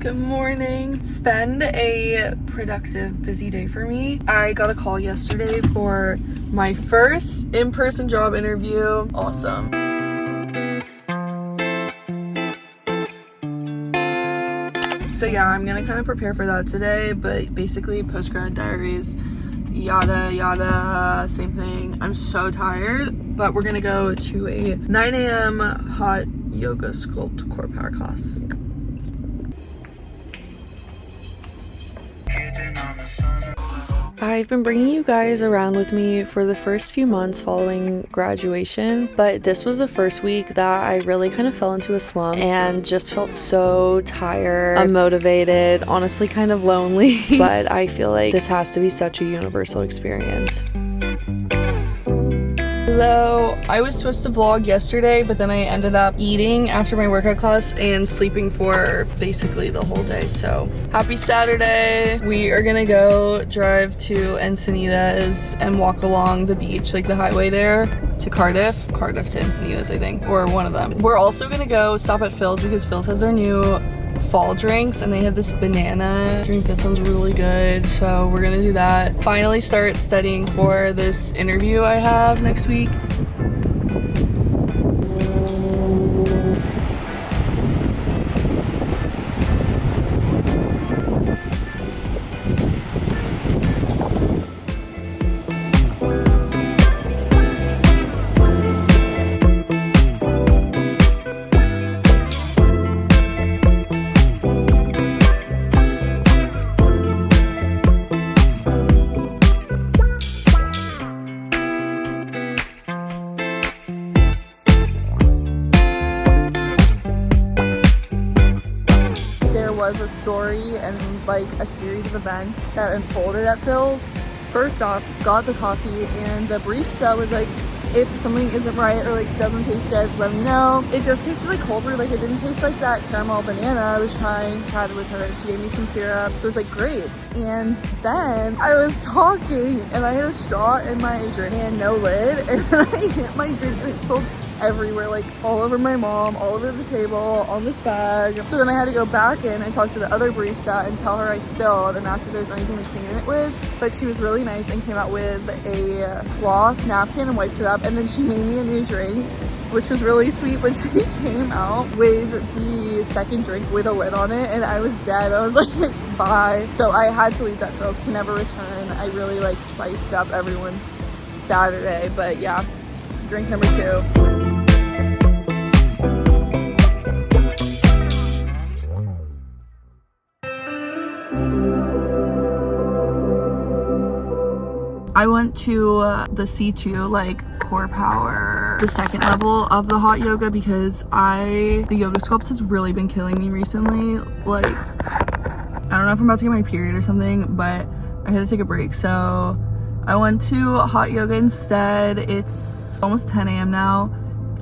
Good morning. It's been a productive, busy day for me. I got a call yesterday for my first in-person job interview. Awesome. So yeah, I'm gonna kind of prepare for that today, but basically post-grad diaries, yada yada, same thing. I'm so tired, but we're gonna go to a 9 a.m. hot yoga sculpt core power class. I've been bringing you guys around with me for the first few months following graduation, but this was the first week that I really kind of fell into a slump and just felt so tired, unmotivated, honestly kind of lonely, but I feel like this has to be such a universal experience. Hello, I was supposed to vlog yesterday, but then I ended up eating after my workout class and sleeping for basically the whole day. So happy Saturday. We are gonna go drive to Encinitas and walk along the beach, like the highway there, to Cardiff to Encinitas, I think, or one of them. We're also gonna go stop at Phil's because Phil's has their new fall drinks and they have this banana drink that sounds really good, so we're gonna do that. Finally start studying for this interview I have next week. Was a story and like a series of events that unfolded at Phil's. First off, got the coffee and the barista was like, if something isn't right or like doesn't taste good, let me know. It just tasted like cold brew, like it didn't taste like that caramel banana I was trying. Chatted with her and she gave me some syrup, so it was like great. And then I was talking and I had a straw in my drink and no lid, and then I hit my drink and it spilled everywhere, like all over my mom, all over the table, on this bag. So then I had to go back in and talk to the other barista and tell her I spilled and asked if there's anything to clean it with. But she was really nice and came out with a cloth napkin and wiped it up, and then she made me a new drink, which was really sweet. But she came out with the second drink with a lid on it and I was dead. I was like, bye. So I had to leave that Phil's, can never return. I really like spiced up everyone's Saturday, but yeah, drink number 2. I went to the C2, like core power, the second level of the hot yoga, because the yoga sculpt has really been killing me recently. Like, I don't know if I'm about to get my period or something, but I had to take a break. So I went to hot yoga instead. It's almost 10 a.m. now.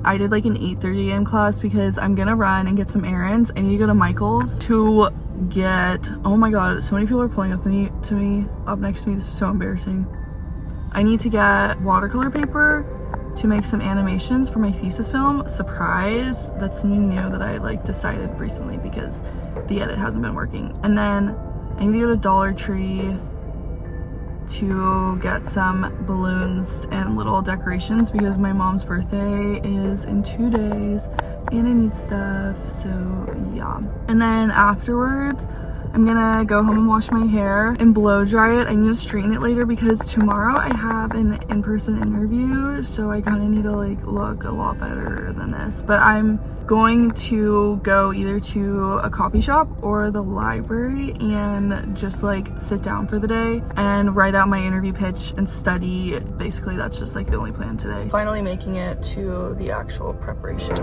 I did like an 8:30 a.m. class because I'm gonna run and get some errands. I need to go to Michael's to get, oh my god, so many people are pulling up to me up next to me. This is so embarrassing. I need to get watercolor paper to make some animations for my thesis film. Surprise! That's something new that I like decided recently because the edit hasn't been working. And then I need to go to Dollar Tree to get some balloons and little decorations because my mom's birthday is in 2 days and I need stuff, so yeah. And then afterwards, I'm gonna go home and wash my hair and blow dry it. I need to straighten it later because tomorrow I have an in-person interview, so I kind of need to like look a lot better than this. But I'm going to go either to a coffee shop or the library and just like sit down for the day and write out my interview pitch and study. Basically, that's just like the only plan today. Finally making it to the actual preparation.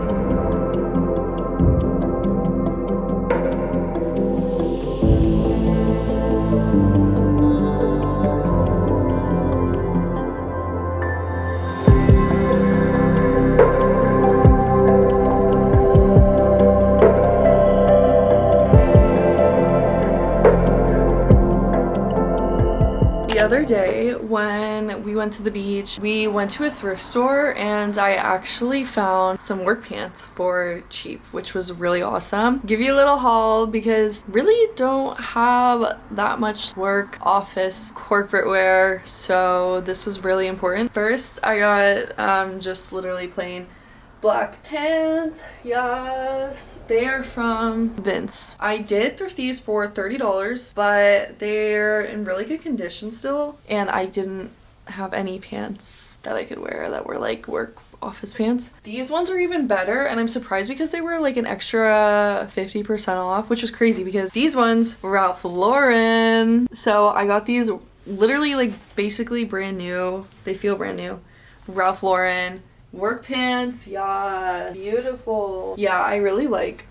The other day when we went to the beach, we went to a thrift store and I actually found some work pants for cheap, which was really awesome. Give you a little haul because really don't have that much work, office, corporate wear, so this was really important. First, I got just literally plain black pants. Yes, they are from Vince. I did thrift these for $30, but they're in really good condition still, and I didn't have any pants that I could wear that were like work office pants. These ones are even better, and I'm surprised because they were like an extra 50% off, which was crazy because these ones were Ralph Lauren. So I got these literally like basically brand new. They feel brand new. Ralph Lauren work pants. Yeah, beautiful. Yeah, I really like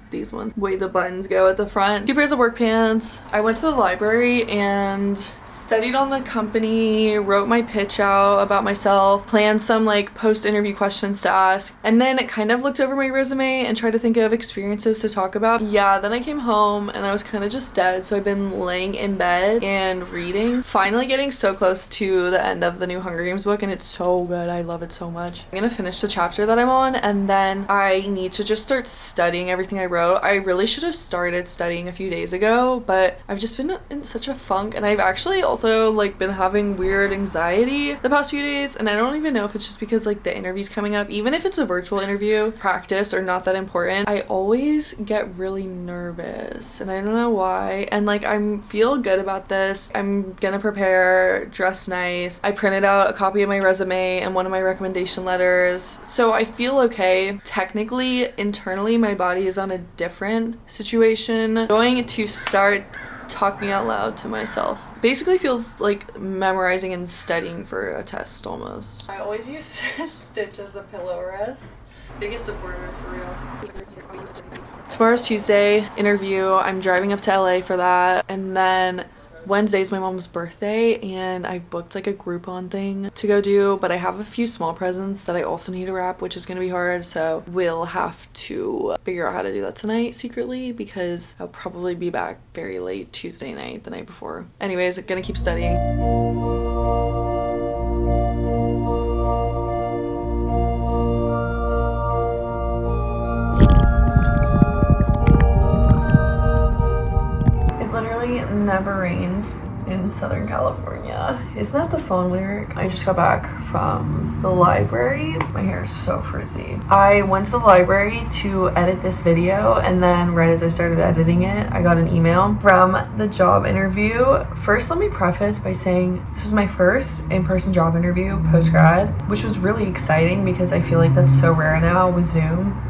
these ones. Way the buttons go at the front. 2 pairs of work pants. I went to the library and studied on the company, wrote my pitch out about myself, planned some like post-interview questions to ask, and then kind of looked over my resume and tried to think of experiences to talk about. Yeah, then I came home and I was kind of just dead, so I've been laying in bed and reading. Finally getting so close to the end of the new Hunger Games book, and it's so good. I love it so much. I'm gonna finish the chapter that I'm on, and then I need to just start studying everything I wrote. I really should have started studying a few days ago, but I've just been in such a funk, and I've actually also like been having weird anxiety the past few days, and I don't even know if it's just because like the interview's coming up. Even if it's a virtual interview, practice or not that important, I always get really nervous, and I don't know why. And like I feel good about this. I'm gonna prepare, dress nice. I printed out a copy of my resume and one of my recommendation letters, so I feel okay. Technically, internally, my body is on a different situation. Going to start talk me out loud to myself. Basically feels like memorizing and studying for a test almost. I always use Stitch as a pillow rest. Biggest supporter for real. Tomorrow's Tuesday, interview. I'm driving up to LA for that, and then Wednesday's my mom's birthday, and I booked like a Groupon thing to go do, but I have a few small presents that I also need to wrap, which is gonna be hard, so we'll have to figure out how to do that tonight secretly because I'll probably be back very late Tuesday night, the night before. Anyways, I'm gonna keep studying. Never rains in Southern California. Isn't that the song lyric? I just got back from the library. My hair is so frizzy. I went to the library to edit this video, and then right as I started editing it, I got an email from the job interview. First, let me preface by saying this was my first in-person job interview post-grad, which was really exciting because I feel like that's so rare now with Zoom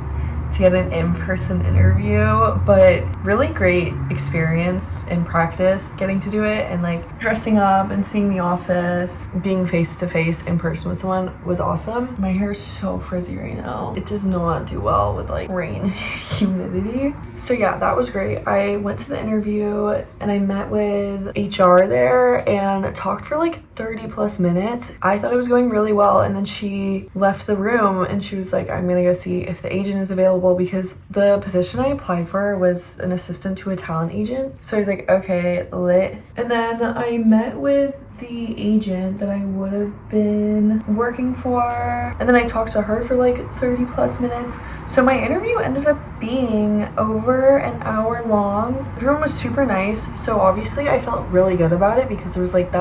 to get an in-person interview, but really great experience in practice getting to do it, and like dressing up and seeing the office, being face-to-face in person with someone was awesome. My hair is so frizzy right now. It does not do well with like rain humidity. So yeah, that was great. I went to the interview and I met with HR there and talked for like 30 plus minutes. I thought it was going really well, and then she left the room and she was like, I'm gonna go see if the agent is available, because the position I applied for was an assistant to a talent agent. So I was like, okay, lit. And then I met with the agent that I would have been working for, and then I talked to her for like 30 plus minutes. So my interview ended up being over an hour long. Everyone was super nice, so obviously I felt really good about it because it was like,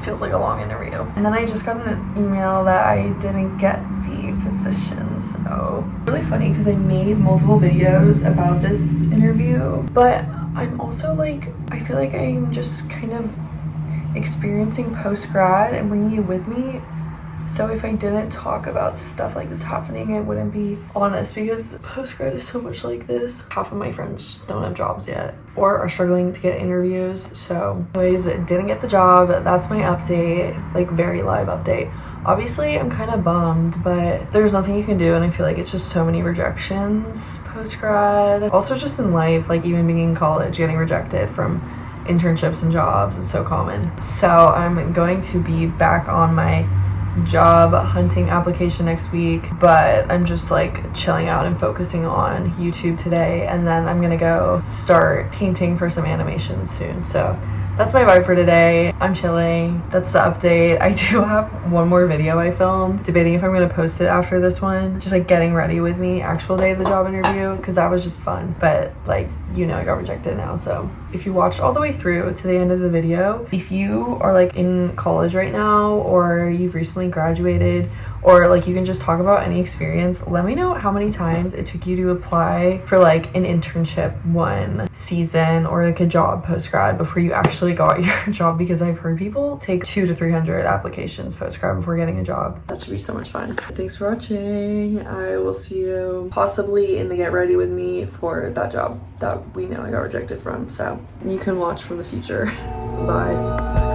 feels like a long interview. And then I just got an email that I didn't get the position, so really funny because I made multiple videos about this interview, but I'm also like, I feel like I'm just kind of experiencing post-grad and bringing it with me. So if I didn't talk about stuff like this happening, I wouldn't be honest, because post-grad is so much like this. Half of my friends just don't have jobs yet or are struggling to get interviews. So anyways, didn't get the job. That's my update, like very live update. Obviously, I'm kind of bummed, but there's nothing you can do, and I feel like it's just so many rejections post-grad. Also just in life, like even being in college, getting rejected from internships and jobs is so common. So I'm going to be back on my job hunting application next week, but I'm just like chilling out and focusing on YouTube today, and then I'm gonna go start painting for some animations soon. So that's my vibe for today. I'm chilling. That's the update. I do have one more video I filmed, debating if I'm gonna post it after this one, just like getting ready with me actual day of the job interview, because that was just fun. But like, you know, I got rejected now. So if you watched all the way through to the end of the video, if you are like in college right now, or you've recently graduated, or like you can just talk about any experience, let me know how many times it took you to apply for like an internship one season or like a job post-grad before you actually got your job, because I've heard people take 200 to 300 applications post-grad before getting a job. That should be so much fun. Thanks for watching. I will see you possibly in the get ready with me for that job that we know I got rejected from, so you can watch from the future. Bye.